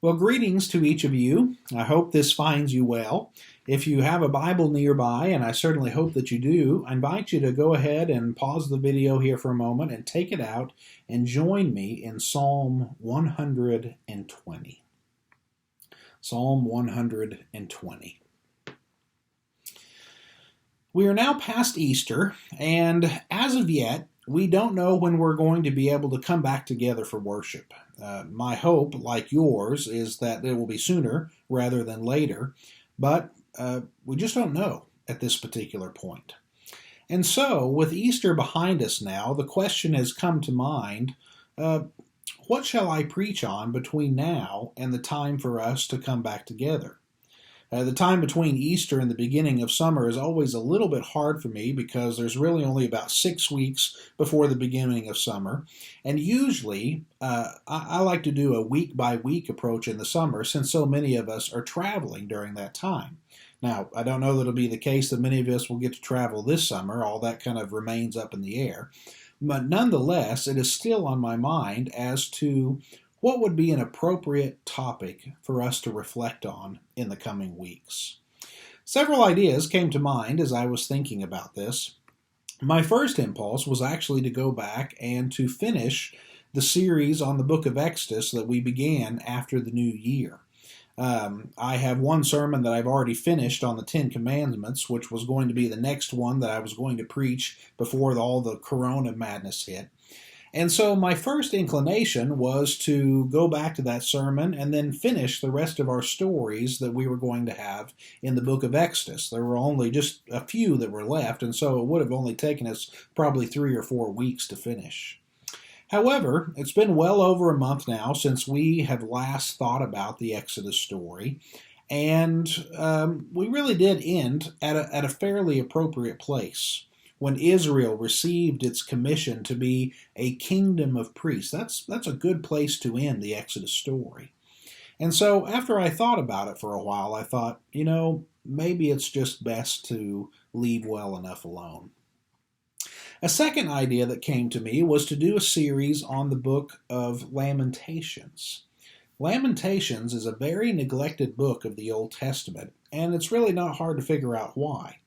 Well, greetings to each of you. I hope this finds you well. If you have a Bible nearby, and I certainly hope that you do, I invite you to go ahead and pause the video here for a moment and take it out and join me in Psalm 120. Psalm 120. We are now past Easter, and as of yet, we don't know when we're going to be able to come back together for worship. My hope, like yours, is that it will be sooner rather than later, but we just don't know at this particular point. And so, with Easter behind us now, the question has come to mind, what shall I preach on between now and the time for us to come back together? The time between Easter and the beginning of summer is always a little bit hard for me because there's really only about 6 weeks before the beginning of summer. And usually, I like to do a week-by-week approach in the summer since so many of us are traveling during that time. Now, I don't know that it'll be the case that many of us will get to travel this summer. All that kind of remains up in the air. But nonetheless, it is still on my mind as to what would be an appropriate topic for us to reflect on in the coming weeks? Several ideas came to mind as I was thinking about this. My first impulse was actually to go back and to finish the series on the book of Exodus that we began after the new year. I have one sermon that I've already finished on the Ten Commandments, which was going to be the next one that I was going to preach before all the corona madness hit. And so my first inclination was to go back to that sermon and then finish the rest of our stories that we were going to have in the book of Exodus. There were only just a few that were left, and so it would have only taken us probably 3 or 4 weeks to finish. However, it's been well over a month now since we have last thought about the Exodus story, and we really did end at a fairly appropriate place when Israel received its commission to be a kingdom of priests. That's a good place to end the Exodus story. And so after I thought about it for a while, I thought, maybe it's just best to leave well enough alone. A second idea that came to me was to do a series on the book of Lamentations. Lamentations is a very neglected book of the Old Testament, and it's really not hard to figure out why.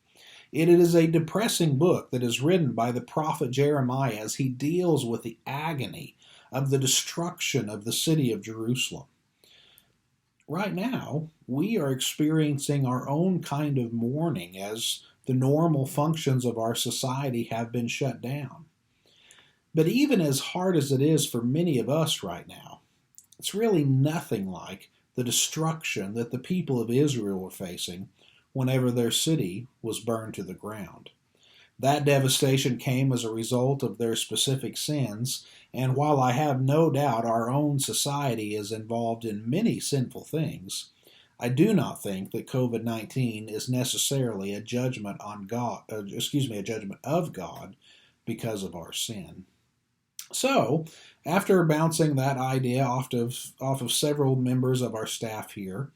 It is a depressing book that is written by the prophet Jeremiah as he deals with the agony of the destruction of the city of Jerusalem. Right now, we are experiencing our own kind of mourning as the normal functions of our society have been shut down. But even as hard as it is for many of us right now, it's really nothing like the destruction that the people of Israel were facing whenever their city was burned to the ground. That devastation came as a result of their specific sins, and while I have no doubt our own society is involved in many sinful things, I do not think that COVID-19 is necessarily a judgment on God, a judgment of God because of our sin. So, after bouncing that idea off of several members of our staff here,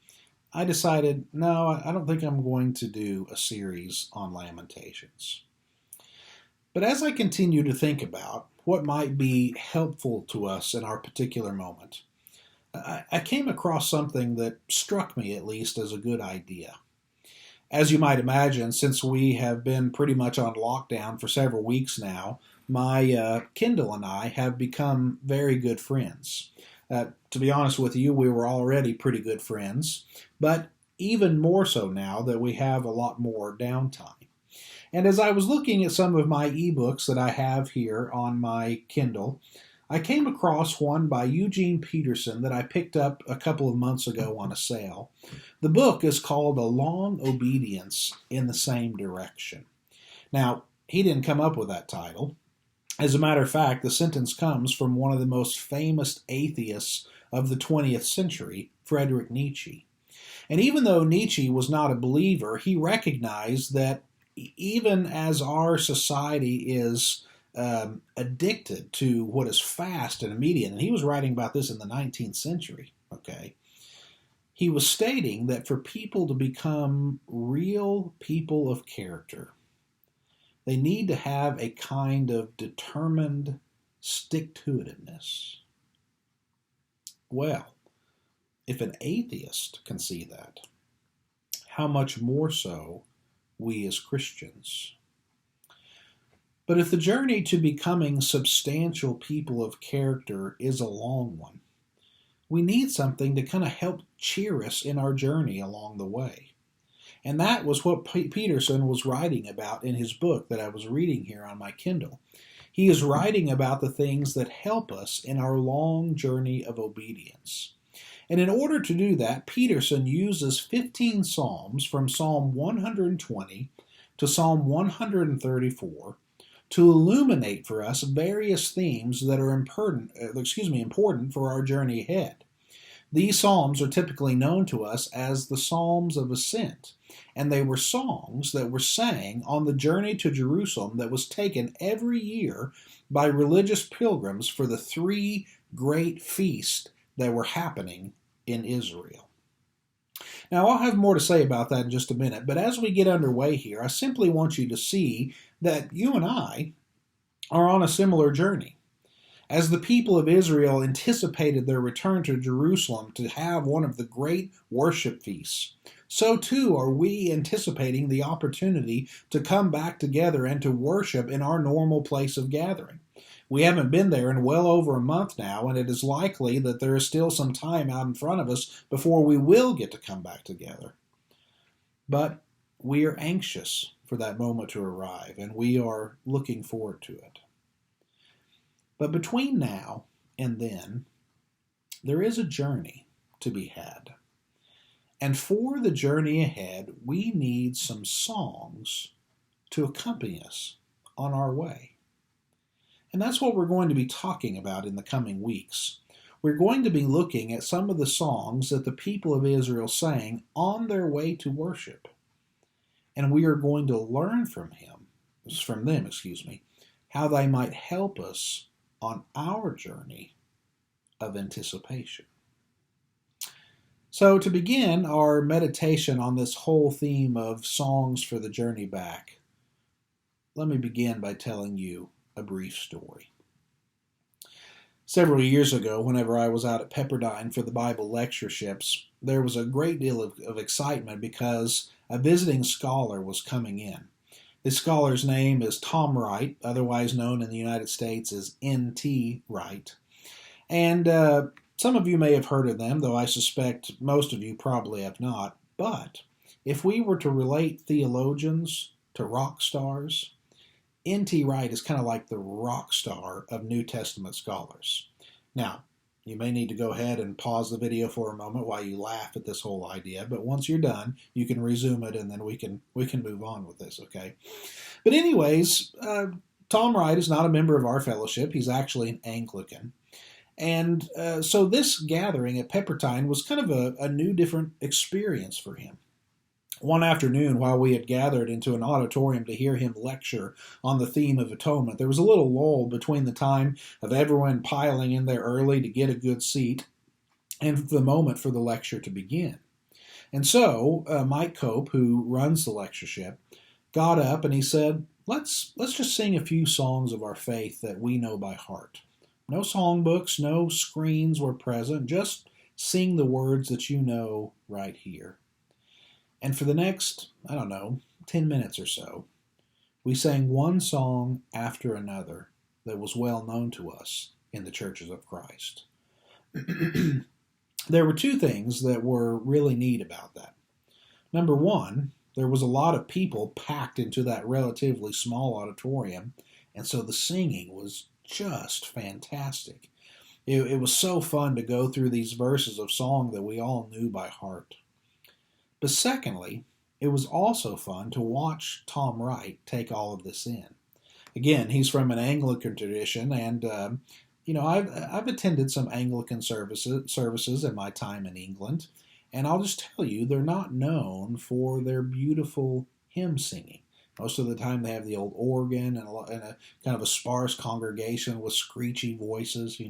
I decided, no, I don't think I'm going to do a series on Lamentations. But as I continue to think about what might be helpful to us in our particular moment, I came across something that struck me at least as a good idea. As you might imagine, since we have been pretty much on lockdown for several weeks now, my Kindle and I have become very good friends. To be honest with you, we were already pretty good friends, but even more so now that we have a lot more downtime. And as I was looking at some of my ebooks that I have here on my Kindle, I came across one by Eugene Peterson that I picked up a couple of months ago on a sale. The book is called A Long Obedience in the Same Direction. Now, he didn't come up with that title. As a matter of fact, the sentence comes from one of the most famous atheists of the 20th century, Friedrich Nietzsche. And even though Nietzsche was not a believer, he recognized that even as our society is addicted to what is fast and immediate, and he was writing about this in the 19th century, okay, he was stating that for people to become real people of character, they need to have a kind of determined stick-to-itiveness. Well, if an atheist can see that, how much more so we as Christians? But if the journey to becoming substantial people of character is a long one, we need something to kind of help cheer us in our journey along the way. And that was what Peterson was writing about in his book that I was reading here on my Kindle. He is writing about the things that help us in our long journey of obedience. And in order to do that, Peterson uses 15 Psalms from Psalm 120 to Psalm 134 to illuminate for us various themes that are important for our journey ahead. These psalms are typically known to us as the Psalms of Ascent, and they were songs that were sang on the journey to Jerusalem that was taken every year by religious pilgrims for the three great feasts that were happening in Israel. Now, I'll have more to say about that in just a minute, but as we get underway here, I simply want you to see that you and I are on a similar journey. As the people of Israel anticipated their return to Jerusalem to have one of the great worship feasts, so too are we anticipating the opportunity to come back together and to worship in our normal place of gathering. We haven't been there in well over a month now, and it is likely that there is still some time out in front of us before we will get to come back together. But we are anxious for that moment to arrive, and we are looking forward to it. But between now and then, there is a journey to be had. And for the journey ahead, we need some songs to accompany us on our way. And that's what we're going to be talking about in the coming weeks. We're going to be looking at some of the songs that the people of Israel sang on their way to worship. And we are going to learn from them, how they might help us on our journey of anticipation. So to begin our meditation on this whole theme of songs for the journey back, let me begin by telling you a brief story. Several years ago, whenever I was out at Pepperdine for the Bible lectureships, there was a great deal of excitement because a visiting scholar was coming in. This scholar's name is Tom Wright, otherwise known in the United States as N.T. Wright. And some of you may have heard of them, though I suspect most of you probably have not. But if we were to relate theologians to rock stars, N.T. Wright is kind of like the rock star of New Testament scholars. Now, you may need to go ahead and pause the video for a moment while you laugh at this whole idea, but once you're done, you can resume it and then we can move on with this, okay? But anyways, Tom Wright is not a member of our fellowship. He's actually an Anglican. And so this gathering at Pepperdine was kind of a new, different experience for him. One afternoon, while we had gathered into an auditorium to hear him lecture on the theme of atonement, there was a little lull between the time of everyone piling in there early to get a good seat and the moment for the lecture to begin. And so Mike Cope, who runs the lectureship, got up and he said, let's just sing a few songs of our faith that we know by heart. No songbooks, no screens were present, just sing the words that you know right here. And for the next, 10 minutes or so, we sang one song after another that was well known to us in the churches of Christ. There were two things that were really neat about that. Number one, there was a lot of people packed into that relatively small auditorium, and so the singing was just fantastic. It was so fun to go through these verses of song that we all knew by heart. But secondly, it was also fun to watch Tom Wright take all of this in. Again, he's from an Anglican tradition, and I've attended some Anglican services in my time in England, and I'll just tell you, they're not known for their beautiful hymn singing. Most of the time, they have the old organ and a kind of a sparse congregation with screechy voices,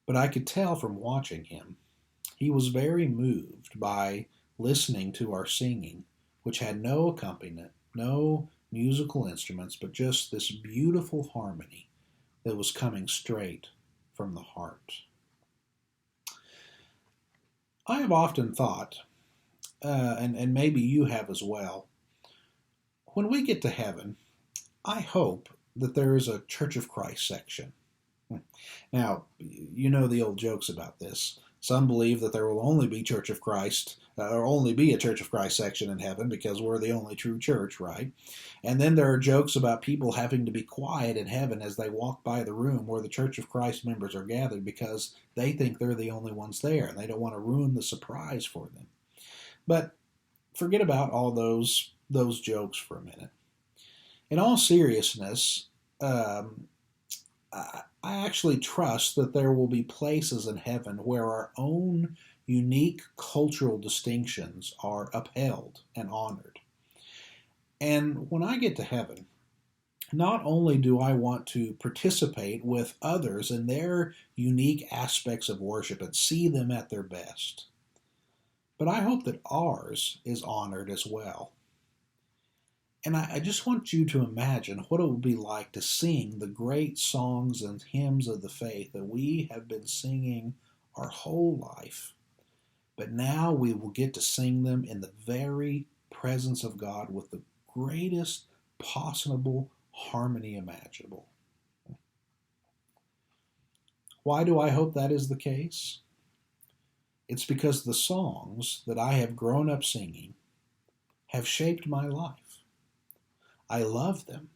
But I could tell from watching him, he was very moved by listening to our singing, which had no accompaniment, no musical instruments, but just this beautiful harmony that was coming straight from the heart. I have often thought, and maybe you have as well, when we get to heaven, I hope that there is a Church of Christ section. Now, you know the old jokes about this. Some believe that there will only be Church of Christ, or only be a Church of Christ section in heaven because we're the only true church, right? And then there are jokes about people having to be quiet in heaven as they walk by the room where the Church of Christ members are gathered because they think they're the only ones there and they don't want to ruin the surprise for them. But forget about all those jokes for a minute. In all seriousness, I actually trust that there will be places in heaven where our own unique cultural distinctions are upheld and honored. And when I get to heaven, not only do I want to participate with others in their unique aspects of worship and see them at their best, but I hope that ours is honored as well. And I just want you to imagine what it would be like to sing the great songs and hymns of the faith that we have been singing our whole life. But now we will get to sing them in the very presence of God with the greatest possible harmony imaginable. Why do I hope that is the case? It's because the songs that I have grown up singing have shaped my life. I love them.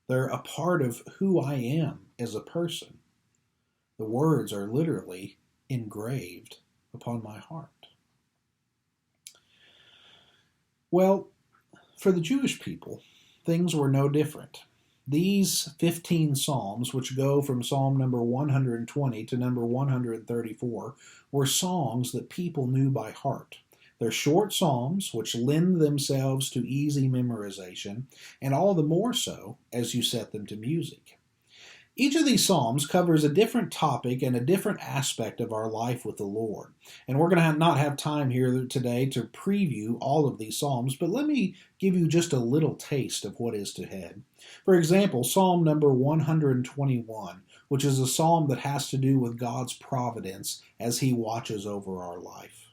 They're a part of who I am as a person. The words are literally engraved upon my heart. Well, for the Jewish people, things were no different. These 15 psalms, which go from Psalm number 120 to number 134, were songs that people knew by heart. They're short psalms which lend themselves to easy memorization, and all the more so as you set them to music. Each of these psalms covers a different topic and a different aspect of our life with the Lord. And we're going to not have time here today to preview all of these psalms, but let me give you just a little taste of what is to head. For example, Psalm number 121, which is a psalm that has to do with God's providence as He watches over our life.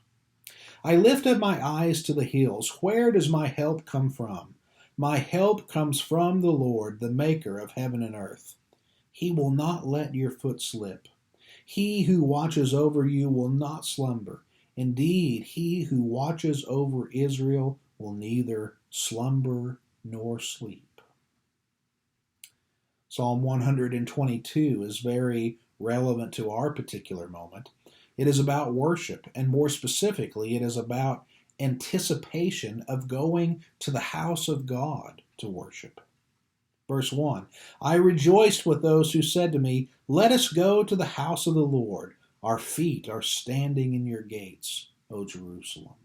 I lift up my eyes to the hills. Where does my help come from? My help comes from the Lord, the maker of heaven and earth. He will not let your foot slip. He who watches over you will not slumber. Indeed, he who watches over Israel will neither slumber nor sleep. Psalm 122 is very relevant to our particular moment. It is about worship, and more specifically, it is about anticipation of going to the house of God to worship. Verse 1, I rejoiced with those who said to me, let us go to the house of the Lord. Our feet are standing in your gates, O Jerusalem.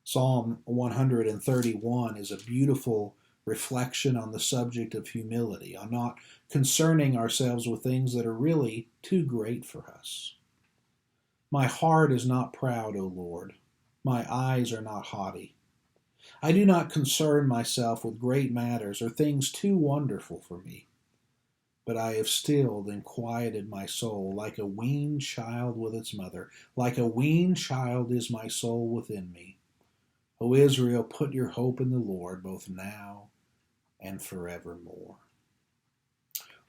Psalm 131 is a beautiful reflection on the subject of humility, on not concerning ourselves with things that are really too great for us. My heart is not proud, O Lord. My eyes are not haughty. I do not concern myself with great matters or things too wonderful for me. But I have stilled and quieted my soul like a weaned child with its mother. Like a weaned child is my soul within me. O Israel, put your hope in the Lord both now and forevermore.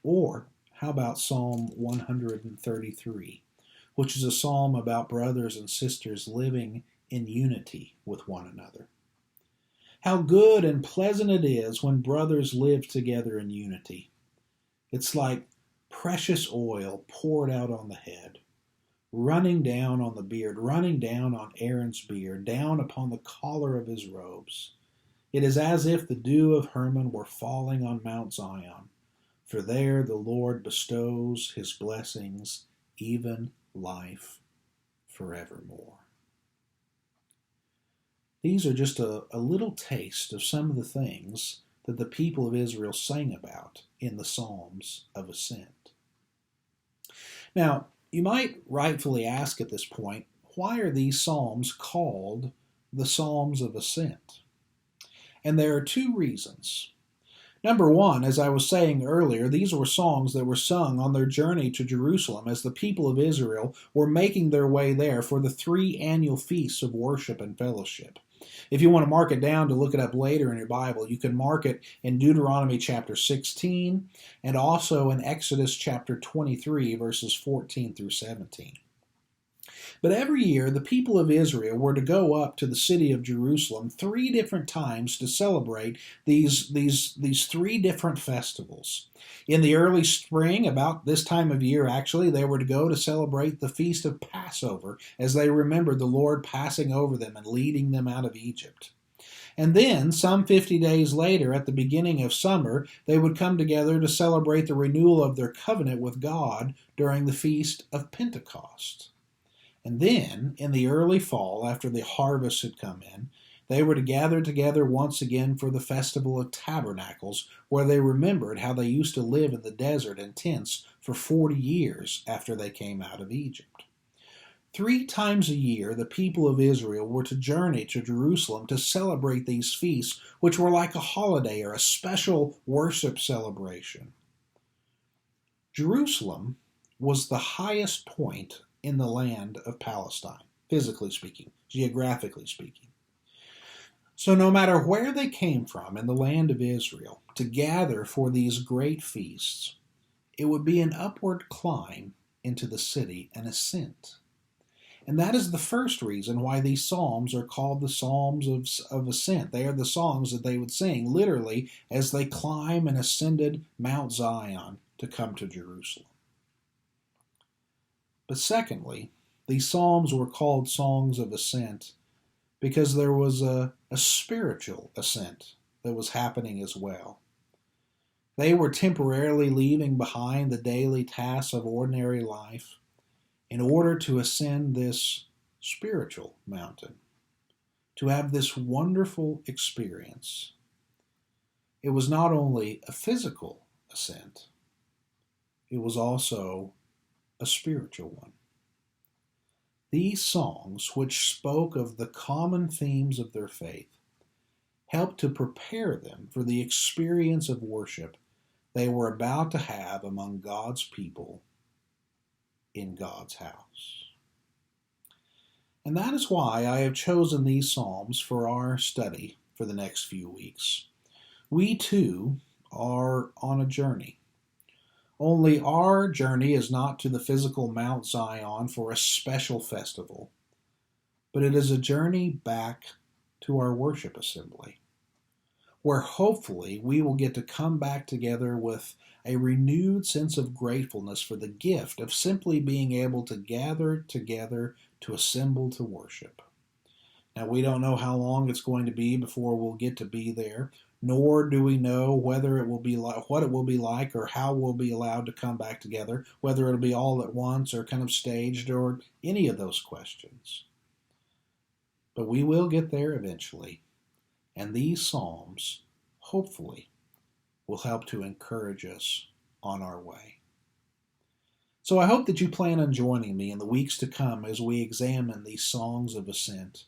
Or how about Psalm 133? Which is a psalm about brothers and sisters living in unity with one another. How good and pleasant it is when brothers live together in unity. It's like precious oil poured out on the head, running down on the beard, running down on Aaron's beard, down upon the collar of his robes. It is as if the dew of Hermon were falling on Mount Zion, for there the Lord bestows his blessings, even life forevermore. These are just a little taste of some of the things that the people of Israel sang about in the Psalms of Ascent. Now, you might rightfully ask at this point, why are these Psalms called the Psalms of Ascent? And there are two reasons. Number one, as I was saying earlier, these were songs that were sung on their journey to Jerusalem as the people of Israel were making their way there for the 3 annual feasts of worship and fellowship. If you want to mark it down to look it up later in your Bible, you can mark it in Deuteronomy chapter 16 and also in Exodus chapter 23, verses 14 through 17. But every year, the people of Israel were to go up to the city of Jerusalem 3 different times to celebrate these 3 different festivals. In the early spring, about this time of year actually, they were to go to celebrate the feast of Passover as they remembered the Lord passing over them and leading them out of Egypt. And then, some 50 days later, at the beginning of summer, they would come together to celebrate the renewal of their covenant with God during the feast of Pentecost. And then, in the early fall, after the harvest had come in, they were to gather together once again for the Festival of Tabernacles, where they remembered how they used to live in the desert in tents for 40 years after they came out of Egypt. 3 times a year, the people of Israel were to journey to Jerusalem to celebrate these feasts, which were like a holiday or a special worship celebration. Jerusalem was the highest point in the land of Palestine, physically speaking, geographically speaking. So no matter where they came from in the land of Israel to gather for these great feasts, it would be an upward climb into the city, an ascent. And that is the first reason why these psalms are called the Psalms of Ascent. They are the songs that they would sing literally as they climb and ascended Mount Zion to come to Jerusalem. But secondly, these psalms were called songs of ascent because there was a spiritual ascent that was happening as well. They were temporarily leaving behind the daily tasks of ordinary life in order to ascend this spiritual mountain, to have this wonderful experience. It was not only a physical ascent, it was also a spiritual one. These songs, which spoke of the common themes of their faith, helped to prepare them for the experience of worship they were about to have among God's people in God's house. And that is why I have chosen these psalms for our study for the next few weeks. We too are on a journey. Only our journey is not to the physical Mount Zion for a special festival, but it is a journey back to our worship assembly, where hopefully we will get to come back together with a renewed sense of gratefulness for the gift of simply being able to gather together to assemble to worship. Now, we don't know how long it's going to be before we'll get to be there, nor do we know whether it will be like, what it will be like, or how we'll be allowed to come back together, whether it'll be all at once or kind of staged or any of those questions. But we will get there eventually, and these psalms, hopefully, will help to encourage us on our way. So I hope that you plan on joining me in the weeks to come as we examine these songs of ascent.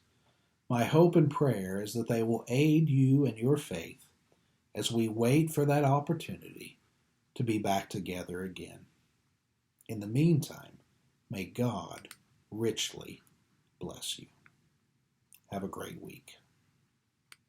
My hope and prayer is that they will aid you in your faith as we wait for that opportunity to be back together again. In the meantime, may God richly bless you. Have a great week.